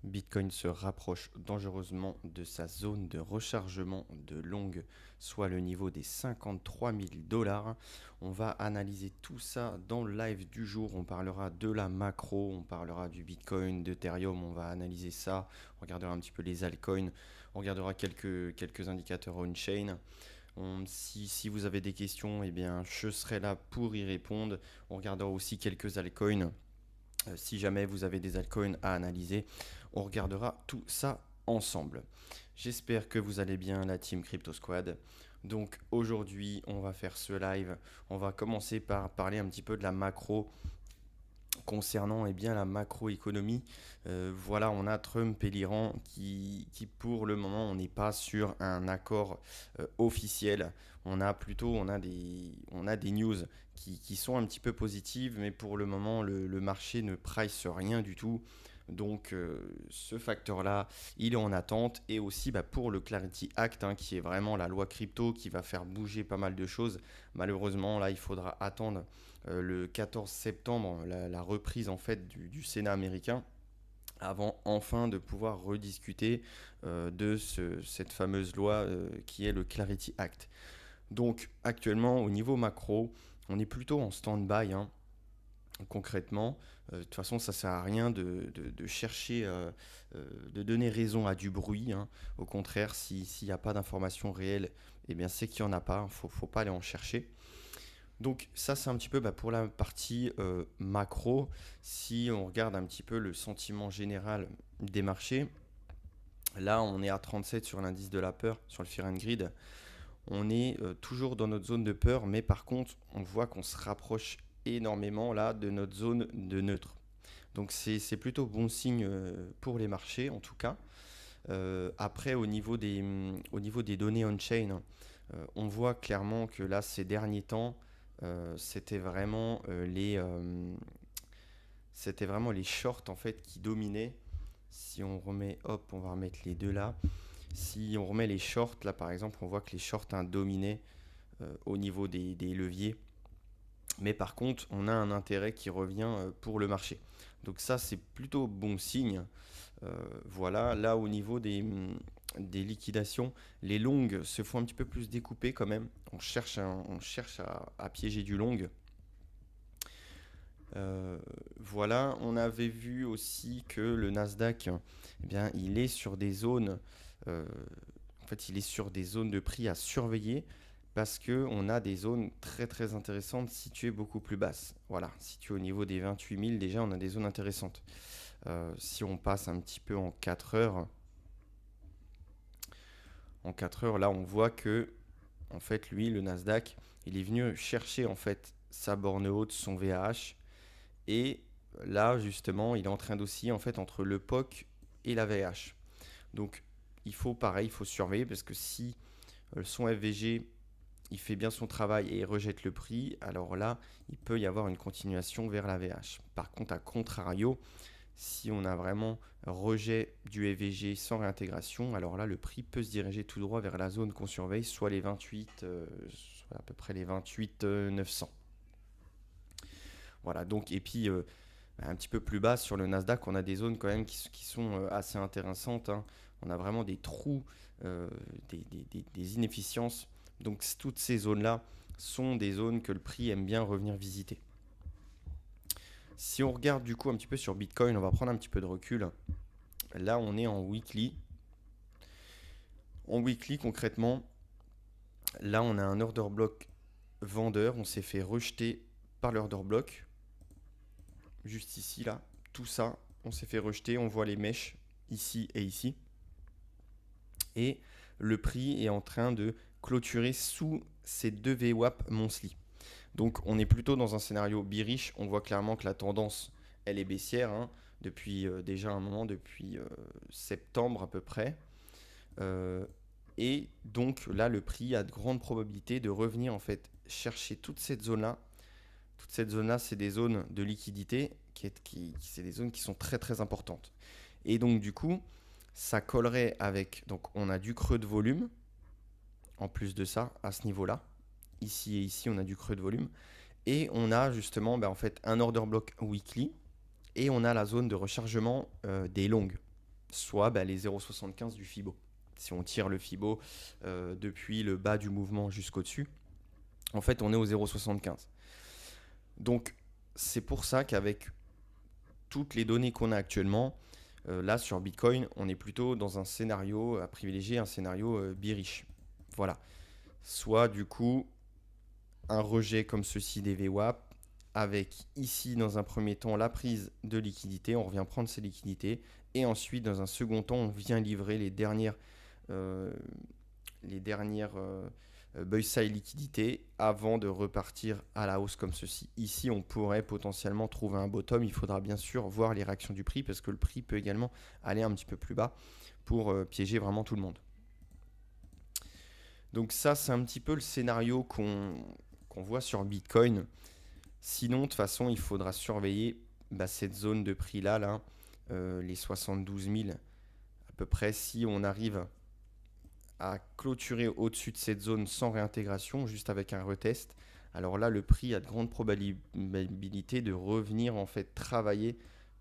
Bitcoin se rapproche dangereusement de sa zone de rechargement de longue, soit le niveau des 53 000 dollars. On va analyser tout ça dans le live du jour. On parlera de la macro, on parlera du Bitcoin, d'Ethereum, on va analyser ça. On regardera un petit peu les altcoins, on regardera quelques indicateurs on-chain. Si vous avez des questions, eh bien, je serai là pour y répondre. On regardera aussi quelques altcoins. Si jamais vous avez des altcoins à analyser, on regardera tout ça ensemble. J'espère que vous allez bien, la team Crypto Squad. Donc aujourd'hui, on va faire ce live. On va commencer par parler un petit peu de la macro concernant bien, la macroéconomie. Voilà, on a Trump et l'Iran qui pour le moment, on n'est pas sur un accord officiel. On a des news qui sont un petit peu positives, mais pour le moment, le marché ne price rien du tout. Donc ce facteur-là, il est en attente. Et aussi pour le Clarity Act, qui est vraiment la loi crypto qui va faire bouger pas mal de choses. Malheureusement, là, il faudra attendre le 14 septembre, la reprise en fait du Sénat américain, avant enfin de pouvoir rediscuter cette fameuse loi qui est le Clarity Act. Donc actuellement, au niveau macro, on est plutôt en stand-by, concrètement. De toute façon, ça ne sert à rien de chercher, de donner raison à du bruit. Au contraire, s'il n'y a pas d'informations réelles, eh bien c'est qu'il n'y en a pas. Il ne faut pas aller en chercher. Donc ça, c'est un petit peu pour la partie macro. Si on regarde un petit peu le sentiment général des marchés, là on est à 37 sur l'indice de la peur, sur le Fear and Greed. On est toujours dans notre zone de peur, mais par contre, on voit qu'on se rapproche énormément là de notre zone de neutre. Donc c'est plutôt bon signe pour les marchés en tout cas. Après, au niveau des données on-chain, on voit clairement que là, ces derniers temps, c'était vraiment les shorts en fait qui dominaient. Si on remet, hop, on va remettre les deux là. Si on remet les shorts là, par exemple, on voit que les shorts dominaient au niveau des leviers. Mais par contre, on a un intérêt qui revient pour le marché. Donc ça, c'est plutôt bon signe. Voilà, là au niveau des liquidations, les longues se font un petit peu plus découper quand même. On cherche à piéger du long. Voilà, on avait vu aussi que le Nasdaq, eh bien, il est sur des zones, euh, en fait, il est sur des zones de prix à surveiller parce que on a des zones très très intéressantes situées beaucoup plus basses. Voilà, situées au niveau des 28 000, déjà, on a des zones intéressantes. Si on passe un petit peu en 4 heures, là, on voit que, en fait, lui, le Nasdaq, il est venu chercher en fait sa borne haute, son VAH, et là, justement, il est en train d'osciller en fait entre le POC et la VH. Donc, il faut surveiller parce que si son FVG il fait bien son travail et il rejette le prix, alors là, il peut y avoir une continuation vers la VH. Par contre, à contrario, si on a vraiment rejet du EVG sans réintégration, alors là, le prix peut se diriger tout droit vers la zone qu'on surveille, soit les 28, soit à peu près les 28 900. Voilà, donc, et puis un petit peu plus bas sur le Nasdaq, on a des zones quand même qui sont assez intéressantes. On a vraiment des trous, des inefficiences. Donc toutes ces zones-là sont des zones que le prix aime bien revenir visiter. Si on regarde du coup un petit peu sur Bitcoin, on va prendre un petit peu de recul. Là, on est en weekly. En weekly, concrètement, là, on a un order block vendeur. On s'est fait rejeter par l'order block. Juste ici, là, tout ça, on s'est fait rejeter. On voit les mèches ici et ici. Et le prix est en train de clôturer sous ces deux VWAP monthly. Donc on est plutôt dans un scénario bearish. On voit clairement que la tendance, elle est baissière depuis déjà un moment, depuis septembre à peu près. Et donc là, le prix a de grandes probabilités de revenir en fait chercher toute cette zone-là. Toute cette zone-là, c'est des zones de liquidité, c'est des zones qui sont très très importantes. Et donc du coup, ça collerait avec, donc on a du creux de volume, en plus de ça, à ce niveau-là. Ici et ici, on a du creux de volume. Et on a justement en fait, un order block weekly. Et on a la zone de rechargement des longues. soit les 0,75 du Fibo. Si on tire le Fibo depuis le bas du mouvement jusqu'au dessus, en fait on est au 0,75. Donc c'est pour ça qu'avec toutes les données qu'on a actuellement, là sur Bitcoin, on est plutôt dans un scénario à privilégier, un scénario bearish. Voilà. Soit du coup un rejet comme ceci des VWAP, avec ici dans un premier temps la prise de liquidité, on revient prendre ces liquidités, et ensuite dans un second temps on vient livrer les dernières buy side liquidités avant de repartir à la hausse comme ceci. Ici on pourrait potentiellement trouver un bottom, il faudra bien sûr voir les réactions du prix parce que le prix peut également aller un petit peu plus bas pour piéger vraiment tout le monde. Donc ça c'est un petit peu le scénario qu'on voit sur Bitcoin. Sinon de toute façon il faudra surveiller cette zone de prix là, les 72 000 à peu près. Si on arrive à clôturer au-dessus de cette zone sans réintégration, juste avec un retest, alors là le prix a de grandes probabilités de revenir en fait travailler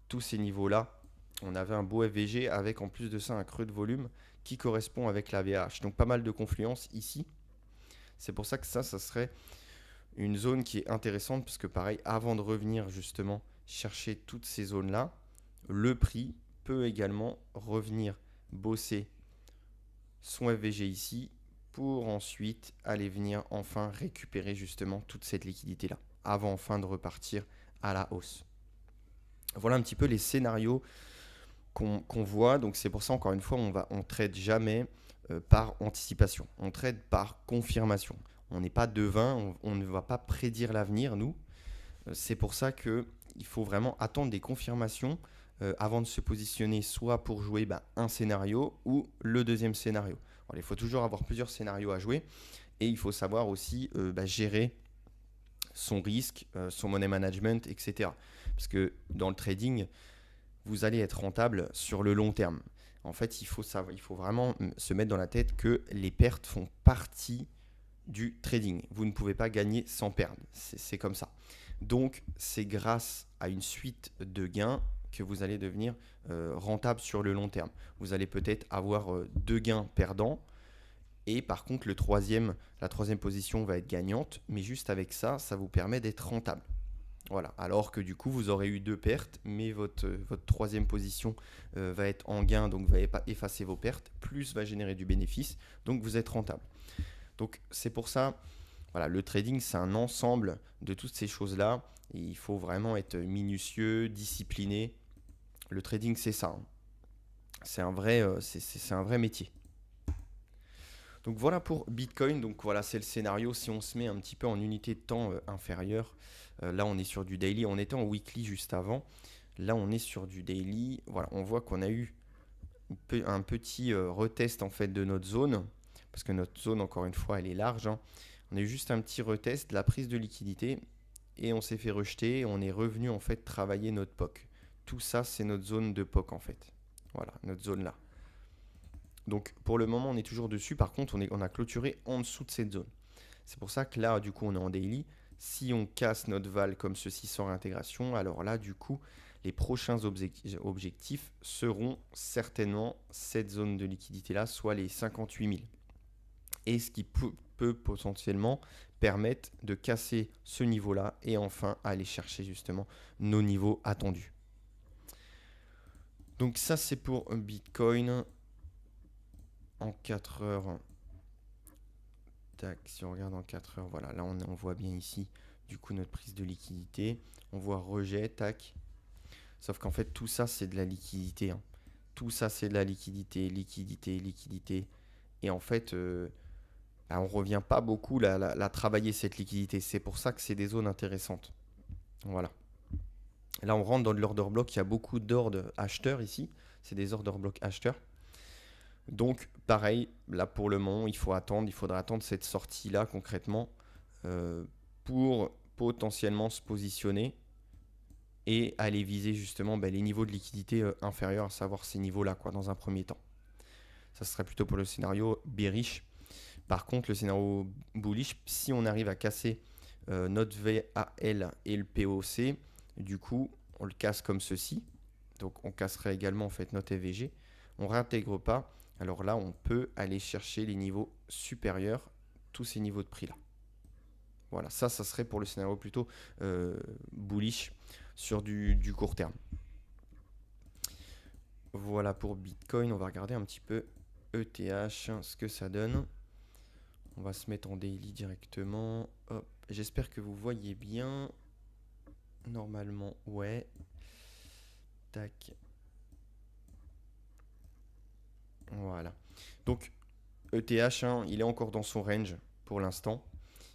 tous ces niveaux là. On avait un beau FVG avec en plus de ça un creux de volume qui correspond avec la VH, donc pas mal de confluence ici. C'est pour ça que ça serait une zone qui est intéressante parce que pareil, avant de revenir justement chercher toutes ces zones là, le prix peut également revenir bosser son FVG ici pour ensuite aller venir enfin récupérer justement toute cette liquidité là avant enfin de repartir à la hausse. Voilà un petit peu les scénarios qu'on voit. Donc c'est pour ça encore une fois on trade jamais par anticipation, on trade par confirmation. On n'est pas devin, on ne va pas prédire l'avenir nous. C'est pour ça qu'il faut vraiment attendre des confirmations avant de se positionner soit pour jouer un scénario ou le deuxième scénario. Alors, il faut toujours avoir plusieurs scénarios à jouer et il faut savoir aussi gérer son risque, son money management, etc. Parce que dans le trading, vous allez être rentable sur le long terme. En fait, il faut vraiment se mettre dans la tête que les pertes font partie du trading. Vous ne pouvez pas gagner sans perdre. C'est comme ça. Donc, c'est grâce à une suite de gains que vous allez devenir rentable sur le long terme. Vous allez peut-être avoir 2 gains perdants et par contre, la troisième position va être gagnante. Mais juste avec ça, ça vous permet d'être rentable. Voilà. Alors que du coup, vous aurez eu 2 pertes, mais votre troisième position va être en gain, donc va effacer vos pertes, plus va générer du bénéfice, donc vous êtes rentable. Donc c'est pour ça, voilà, le trading c'est un ensemble de toutes ces choses-là. Et il faut vraiment être minutieux, discipliné. Le trading c'est ça, hein. C'est un vrai métier. Donc voilà pour Bitcoin. Donc voilà, c'est le scénario. Si on se met un petit peu en unité de temps inférieure, là on est sur du daily. On était en weekly juste avant. Là on est sur du daily. Voilà, on voit qu'on a eu un petit retest en fait de notre zone. Parce que notre zone, encore une fois, elle est large, hein. On a eu juste un petit retest, la prise de liquidité, et on s'est fait rejeter. On est revenu en fait travailler notre POC. Tout ça, c'est notre zone de POC en fait. Voilà, notre zone là. Donc pour le moment, on est toujours dessus. Par contre, on a clôturé en dessous de cette zone. C'est pour ça que là, du coup, on est en daily. Si on casse notre val comme ceci sans réintégration, alors là, du coup, les prochains objectifs seront certainement cette zone de liquidité là, soit les 58 000. Et ce qui peut potentiellement permettre de casser ce niveau-là et enfin aller chercher justement nos niveaux attendus. Donc ça c'est pour Bitcoin en 4 heures. Tac, si on regarde en 4 heures, voilà, là on voit bien ici du coup notre prise de liquidité. On voit rejet, tac. Sauf qu'en fait tout ça c'est de la liquidité, hein. Tout ça c'est de la liquidité. Et en fait... on ne revient pas beaucoup la travailler cette liquidité. C'est pour ça que c'est des zones intéressantes. Voilà. Là, on rentre dans de l'order block. Il y a beaucoup d'ordres acheteurs ici. C'est des order block acheteurs. Donc, pareil, là pour le moment, il faudra attendre cette sortie-là concrètement pour potentiellement se positionner et aller viser justement les niveaux de liquidité inférieurs, à savoir ces niveaux-là dans un premier temps. Ça serait plutôt pour le scénario bearish. Par contre, le scénario bullish, si on arrive à casser notre VAL et le POC, du coup, on le casse comme ceci. Donc, on casserait également en fait notre FVG. on ne réintègre pas, alors là, on peut aller chercher les niveaux supérieurs, tous ces niveaux de prix là. Voilà, ça serait pour le scénario plutôt bullish sur du court terme. Voilà pour Bitcoin. On va regarder un petit peu ETH, ce que ça donne. On va se mettre en daily directement. Hop. J'espère que vous voyez bien. Normalement, ouais. Tac. Voilà. Donc, ETH, il est encore dans son range pour l'instant.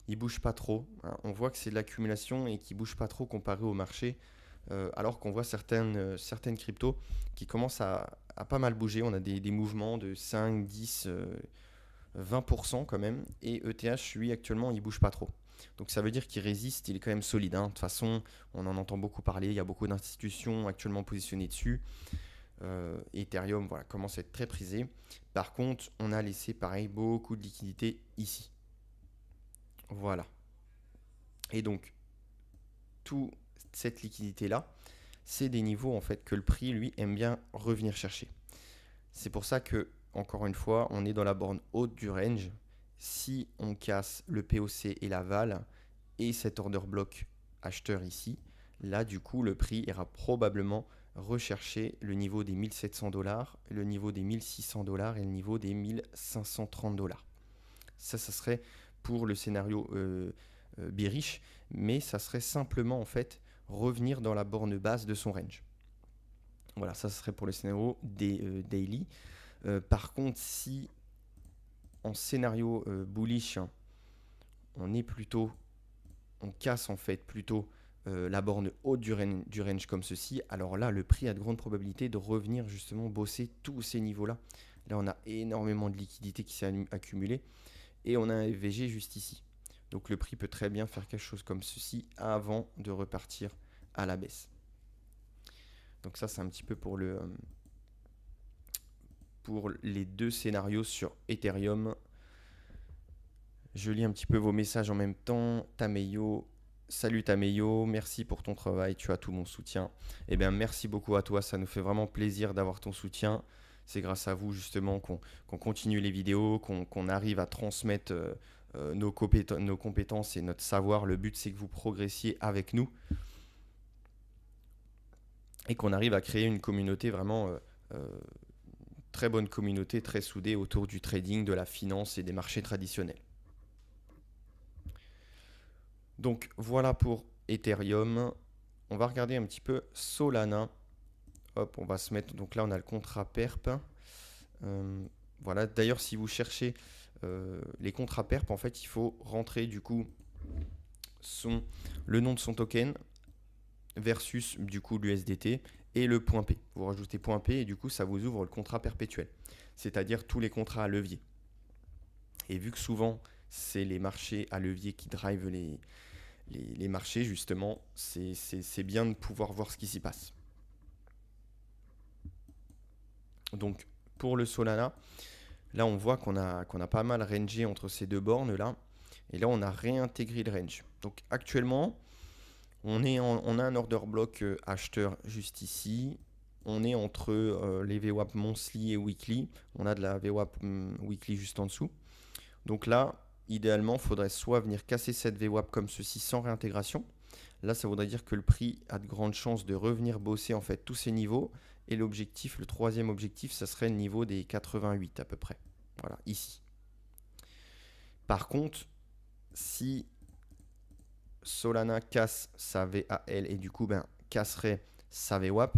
Il bouge pas trop. On voit que c'est de l'accumulation et qu'il bouge pas trop comparé au marché. Alors qu'on voit certaines cryptos qui commencent à pas mal bouger. On a des mouvements de 5, 10, 20% quand même. Et ETH, lui, actuellement, il bouge pas trop. Donc ça veut dire qu'il résiste, il est quand même solide. De toute façon, on en entend beaucoup parler. Il y a beaucoup d'institutions actuellement positionnées dessus. Ethereum voilà, commence à être très prisé. Par contre, on a laissé pareil beaucoup de liquidités ici. Voilà. Et donc, toute cette liquidité-là, c'est des niveaux en fait que le prix, lui, aime bien revenir chercher. C'est pour ça que, encore une fois, on est dans la borne haute du range. Si on casse le POC et l'aval et cet order block acheteur ici, là, du coup, le prix ira probablement rechercher le niveau des 1700 $, le niveau des 1600 $ et le niveau des 1530 $. Ça serait pour le scénario bearish, mais ça serait simplement en fait revenir dans la borne basse de son range. Voilà, ça serait pour le scénario des daily. Par contre, si en scénario bullish, on casse en fait plutôt la borne haute du range comme ceci, alors là, le prix a de grandes probabilités de revenir justement bosser tous ces niveaux-là. Là, on a énormément de liquidité qui s'est accumulée et on a un FVG juste ici. Donc le prix peut très bien faire quelque chose comme ceci avant de repartir à la baisse. Donc ça, c'est un petit peu pour les deux scénarios sur Ethereum. Je lis un petit peu vos messages en même temps. Tameyo, salut Tameyo, merci pour ton travail, tu as tout mon soutien. Eh bien, merci beaucoup à toi, ça nous fait vraiment plaisir d'avoir ton soutien. C'est grâce à vous justement qu'on continue les vidéos, qu'on arrive à transmettre nos compétences et notre savoir. Le but, c'est que vous progressiez avec nous et qu'on arrive à créer une communauté vraiment très bonne communauté, très soudée autour du trading, de la finance et des marchés traditionnels. Donc voilà pour Ethereum. On va regarder un petit peu Solana. Hop, on va se mettre. Donc là, on a le contrat PERP. Voilà. D'ailleurs, si vous cherchez les contrats PERP, en fait, il faut rentrer du coup le nom de son token versus du coup l'USDT et le point P. Vous rajoutez point P et du coup, ça vous ouvre le contrat perpétuel, c'est-à-dire tous les contrats à levier. Et vu que souvent, c'est les marchés à levier qui drivent les marchés, justement, c'est bien de pouvoir voir ce qui s'y passe. Donc, pour le Solana, là, on voit qu'on a pas mal rangé entre ces deux bornes-là. Et là, on a réintégré le range. Donc, actuellement, on a un order block acheteur juste ici. On est entre les VWAP monthly et weekly. On a de la VWAP weekly juste en dessous. Donc là, idéalement, il faudrait soit venir casser cette VWAP comme ceci sans réintégration. Là, ça voudrait dire que le prix a de grandes chances de revenir bosser en fait tous ces niveaux. Et l'objectif, le troisième objectif, ça serait le niveau des 88 à peu près. Voilà, ici. Par contre, si Solana casse sa VAL et du coup casserait sa VWAP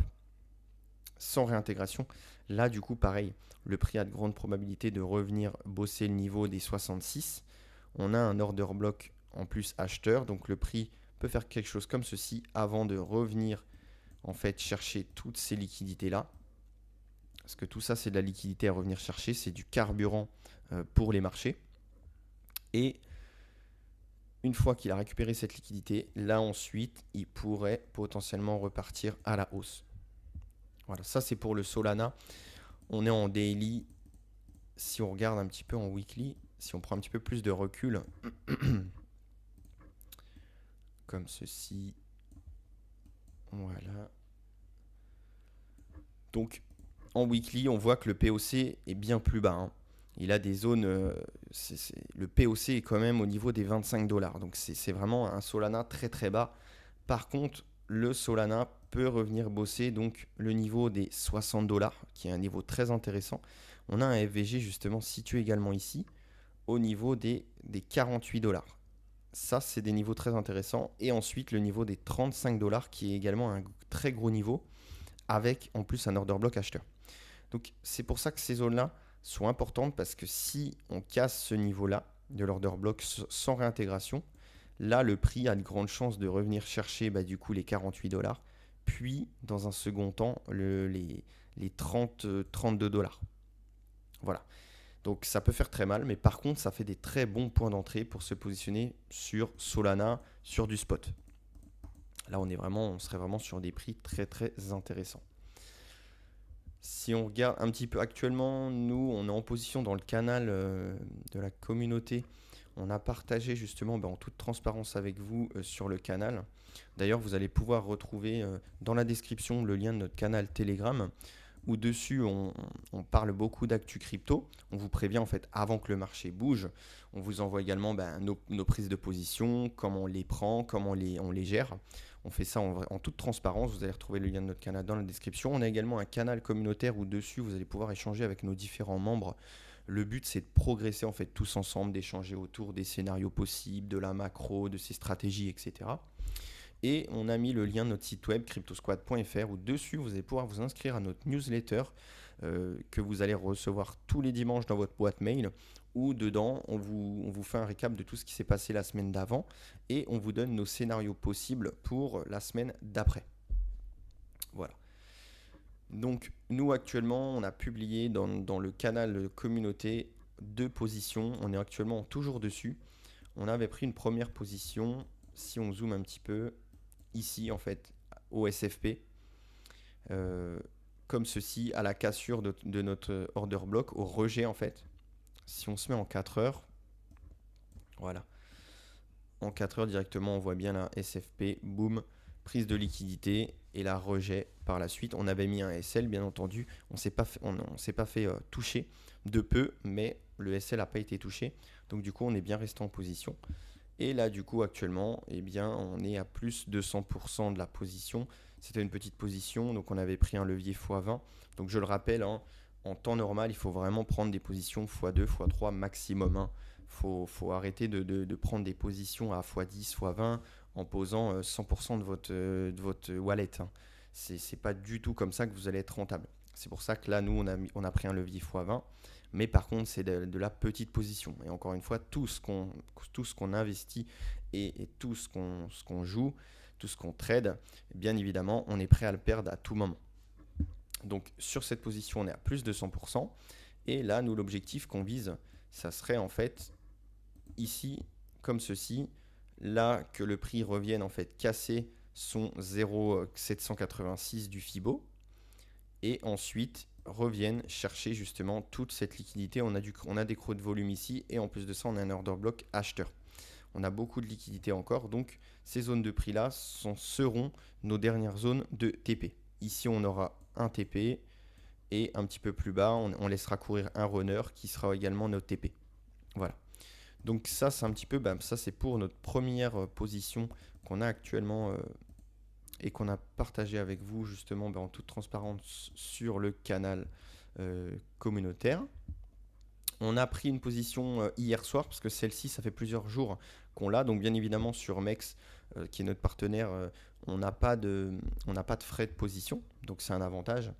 sans réintégration, là du coup pareil, le prix a de grandes probabilités de revenir bosser le niveau des 66. On a un order block en plus acheteur, donc le prix peut faire quelque chose comme ceci avant de revenir en fait chercher toutes ces liquidités là, parce que tout ça c'est de la liquidité à revenir chercher, c'est du carburant pour les marchés. Et une fois qu'il a récupéré cette liquidité, là ensuite, il pourrait potentiellement repartir à la hausse. Voilà, ça c'est pour le Solana. On est en daily. Si on regarde un petit peu en weekly, si on prend un petit peu plus de recul, comme ceci. Voilà. Donc, en weekly, on voit que le POC est bien plus bas, hein. Il a des zones. Le POC est quand même au niveau des 25 dollars. Donc c'est vraiment un Solana très très bas. Par contre, le Solana peut revenir bosser donc le niveau des 60 dollars, qui est un niveau très intéressant. On a un FVG justement situé également ici, au niveau des 48 dollars. Ça, c'est des niveaux très intéressants. Et ensuite, le niveau des 35 dollars, qui est également un très gros niveau, avec en plus un order block acheteur. Donc, c'est pour ça que ces zones-là sont importantes, parce que si on casse ce niveau-là de l'order block sans réintégration, là, le prix a de grandes chances de revenir chercher du coup les 48 dollars, puis dans un second temps, les 32 dollars. Voilà. Donc ça peut faire très mal, mais par contre, ça fait des très bons points d'entrée pour se positionner sur Solana, sur du spot. Là, on serait vraiment sur des prix très très intéressants. Si on regarde un petit peu actuellement, nous, on est en position dans le canal de la communauté. On a partagé justement en toute transparence avec vous sur le canal. D'ailleurs, vous allez pouvoir retrouver dans la description le lien de notre canal Telegram, où dessus on parle beaucoup d'actu crypto. On vous prévient en fait avant que le marché bouge. On vous envoie également nos prises de position, comment on les prend, comment on les gère. On fait ça en toute transparence. Vous allez retrouver le lien de notre canal dans la description. On a également un canal communautaire où dessus vous allez pouvoir échanger avec nos différents membres. Le but, c'est de progresser en fait tous ensemble, d'échanger autour des scénarios possibles, de la macro, de ses stratégies, etc. Et on a mis le lien de notre site web cryptosquad.fr où dessus vous allez pouvoir vous inscrire à notre newsletter que vous allez recevoir tous les dimanches dans votre boîte mail, où dedans on vous fait un récap de tout ce qui s'est passé la semaine d'avant et on vous donne nos scénarios possibles pour la semaine d'après. Voilà. Donc nous actuellement on a publié dans le canal communauté 2 positions. On est actuellement toujours dessus. On avait pris une première position, si on zoome un petit peu, ici en fait au SFP, comme ceci, à la cassure de notre order block, au rejet en fait. Si on se met en 4 heures, voilà, en 4 heures directement on voit bien la SFP, boum, prise de liquidité et la rejet par la suite. On avait mis un SL bien entendu, on s'est pas fait toucher de peu, mais le SL n'a pas été touché, donc du coup on est bien resté en position. Et là, du coup, actuellement, on est à plus de 100% de la position. C'était une petite position, donc on avait pris un levier x20. Donc je le rappelle, hein, en temps normal, il faut vraiment prendre des positions x2, x3 maximum. Hein. Faut arrêter de prendre des positions à x10, x20 en posant 100% de votre wallet. Hein. C'est pas du tout comme ça que vous allez être rentable. C'est pour ça que là, nous, on a pris un levier x20. Mais par contre, c'est de la petite position. Et encore une fois, tout ce qu'on investit et tout ce qu'on joue, tout ce qu'on trade, bien évidemment, on est prêt à le perdre à tout moment. Donc sur cette position, on est à plus de 100%. Et là, nous, l'objectif qu'on vise, ça serait en fait ici, comme ceci, là que le prix revienne en fait casser son 0,786 du Fibo. Et ensuite, reviennent chercher justement toute cette liquidité. On a des creux de volume ici et en plus de ça, on a un order block acheteur. On a beaucoup de liquidité encore, donc ces zones de prix là seront nos dernières zones de TP. Ici, on aura un TP et un petit peu plus bas, on laissera courir un runner qui sera également notre TP. Voilà. Donc ça, c'est un petit peu, ça c'est pour notre première position qu'on a actuellement et qu'on a partagé avec vous justement en toute transparence sur le canal communautaire. On a pris une position hier soir parce que celle-ci, ça fait plusieurs jours qu'on l'a. Donc bien évidemment sur MEX, qui est notre partenaire, on n'a pas de frais de position. Donc c'est un avantage.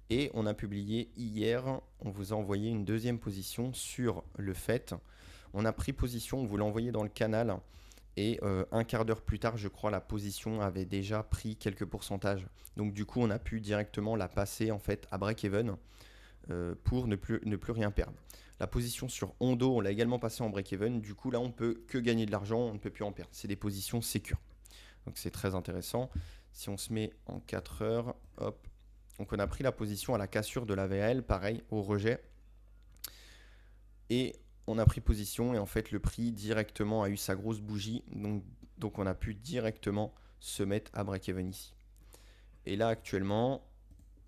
Et on a publié hier, on vous a envoyé une deuxième position sur le fait. On a pris position, on vous l'a envoyé dans le canal. Et un quart d'heure plus tard, je crois, la position avait déjà pris quelques pourcentages. Donc du coup, on a pu directement la passer en fait à break-even pour ne plus rien perdre. La position sur Ondo, on l'a également passée en break-even. Du coup, là, on peut que gagner de l'argent, on ne peut plus en perdre. C'est des positions sécures. Donc c'est très intéressant. Si on se met en 4 heures, hop. Donc on a pris la position à la cassure de la VAL, pareil, au rejet. Et on a pris position et en fait le prix directement a eu sa grosse bougie, donc on a pu directement se mettre à break-even ici. Et là actuellement,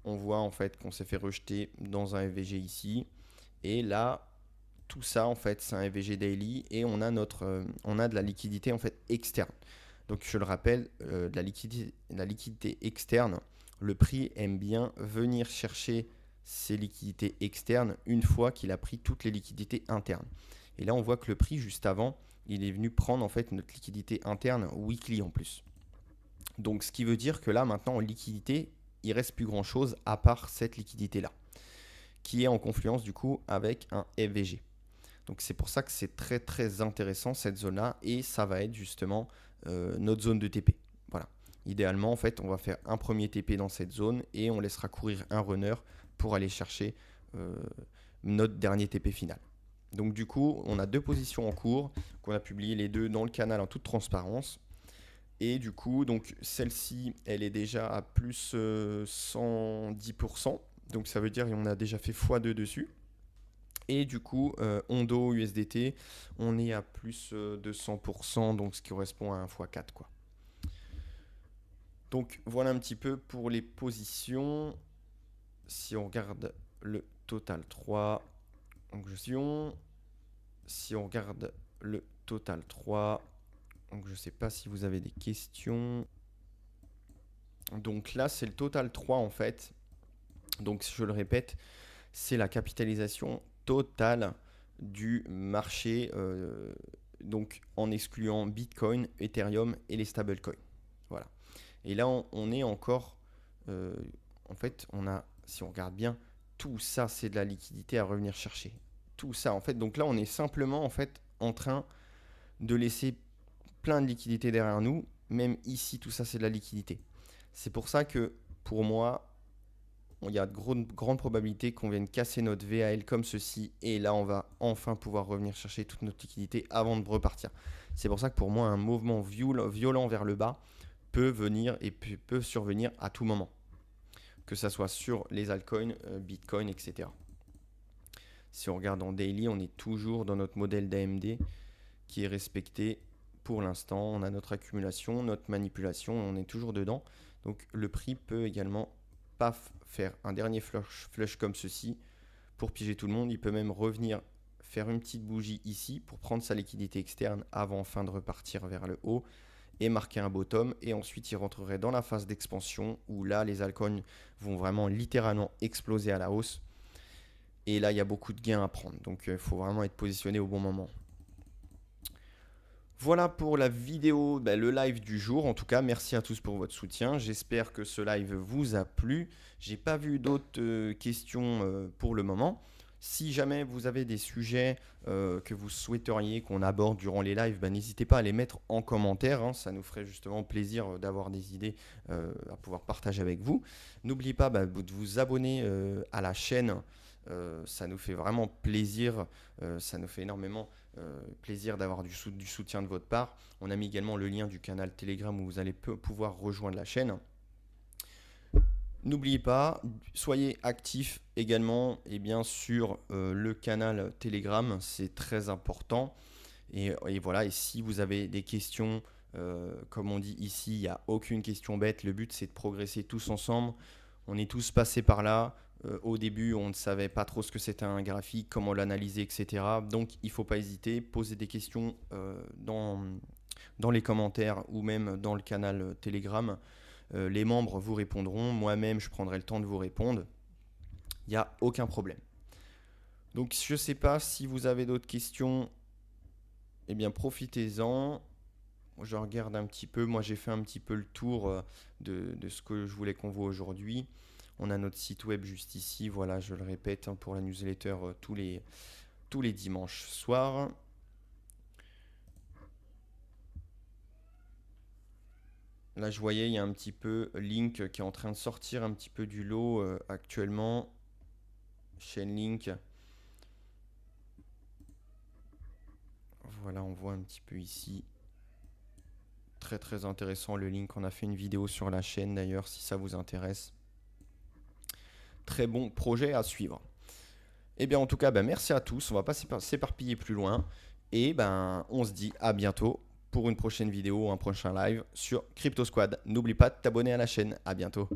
on voit en fait qu'on s'est fait rejeter dans un FVG ici. Et là, tout ça en fait, c'est un FVG daily et on a de la liquidité en fait externe. Donc je le rappelle, la liquidité externe, le prix aime bien venir chercher ses liquidités externes une fois qu'il a pris toutes les liquidités internes. Et là, on voit que le prix juste avant, il est venu prendre en fait notre liquidité interne weekly en plus. Donc ce qui veut dire que là maintenant en liquidité, il reste plus grand chose à part cette liquidité là, qui est en confluence du coup avec un FVG. Donc c'est pour ça que c'est très très intéressant cette zone là et ça va être justement notre zone de TP. Voilà. Idéalement en fait on va faire un premier TP dans cette zone et on laissera courir un runner pour aller chercher notre dernier TP final. Donc du coup on a deux positions en cours qu'on a publiées les deux dans le canal en toute transparence. Et du coup, donc celle-ci, elle est déjà à plus 110%. Donc ça veut dire qu'on a déjà fait x2 dessus. Et du coup, Ondo USDT, on est à plus de 100%, donc ce qui correspond à un x4, quoi. Donc voilà un petit peu pour les positions. Si on regarde le total 3, onction. Si on regarde le total 3, donc je ne sais pas si vous avez des questions. Donc là, c'est le total 3 en fait. Donc je le répète, c'est la capitalisation totale du marché, donc en excluant Bitcoin, Ethereum et les stablecoins. Voilà. Et là, on est encore, en fait, si on regarde bien, tout ça, c'est de la liquidité à revenir chercher. Tout ça, en fait. Donc là, on est simplement, en fait, en train de laisser plein de liquidités derrière nous. Même ici, tout ça, c'est de la liquidité. C'est pour ça que, pour moi, il y a de grandes probabilités qu'on vienne casser notre VAL comme ceci. Et là, on va enfin pouvoir revenir chercher toute notre liquidité avant de repartir. C'est pour ça que pour moi, un mouvement violent vers le bas peut venir et peut survenir à tout moment. Que ça soit sur les altcoins, Bitcoin, etc. Si on regarde en daily, on est toujours dans notre modèle d'AMD qui est respecté pour l'instant. On a notre accumulation, notre manipulation, on est toujours dedans. Donc le prix peut également faire un dernier flush comme ceci pour piéger tout le monde. Il peut même revenir faire une petite bougie ici pour prendre sa liquidité externe avant enfin de repartir vers le haut et marquer un bottom. Et ensuite, il rentrerait dans la phase d'expansion où là, les altcoins vont vraiment littéralement exploser à la hausse. Et là, il y a beaucoup de gains à prendre. Donc, il faut vraiment être positionné au bon moment. Voilà pour la vidéo, le live du jour. En tout cas, merci à tous pour votre soutien. J'espère que ce live vous a plu. J'ai pas vu d'autres questions pour le moment. Si jamais vous avez des sujets que vous souhaiteriez qu'on aborde durant les lives, n'hésitez pas à les mettre en commentaire. Hein. Ça nous ferait justement plaisir d'avoir des idées à pouvoir partager avec vous. N'oubliez pas de vous abonner à la chaîne. Ça nous fait vraiment plaisir. Ça nous fait énormément plaisir d'avoir du soutien de votre part. On a mis également le lien du canal Telegram où vous allez pouvoir rejoindre la chaîne. N'oubliez pas, soyez actifs également sur le canal Telegram, c'est très important. Et voilà, et si vous avez des questions, comme on dit ici, il n'y a aucune question bête. Le but, c'est de progresser tous ensemble. On est tous passés par là. Au début, on ne savait pas trop ce que c'était un graphique, comment l'analyser, etc. Donc, il ne faut pas hésiter. Posez des questions dans les commentaires ou même dans le canal Telegram. Les membres vous répondront. Moi-même, je prendrai le temps de vous répondre. Il n'y a aucun problème. Donc, je ne sais pas si vous avez d'autres questions. Eh bien, profitez-en. Je regarde un petit peu. Moi, j'ai fait un petit peu le tour de ce que je voulais qu'on voit aujourd'hui. On a notre site web juste ici. Voilà, je le répète pour la newsletter tous les dimanches soirs. Là, je voyais, il y a un petit peu Link qui est en train de sortir un petit peu du lot actuellement. Chainlink. Voilà, on voit un petit peu ici. Très très intéressant le Link. On a fait une vidéo sur la chaîne d'ailleurs si ça vous intéresse. Très bon projet à suivre. Et bien en tout cas, merci à tous. On va pas s'éparpiller plus loin. Et on se dit à bientôt pour une prochaine vidéo, un prochain live sur Crypto Squad. N'oublie pas de t'abonner à la chaîne. À bientôt.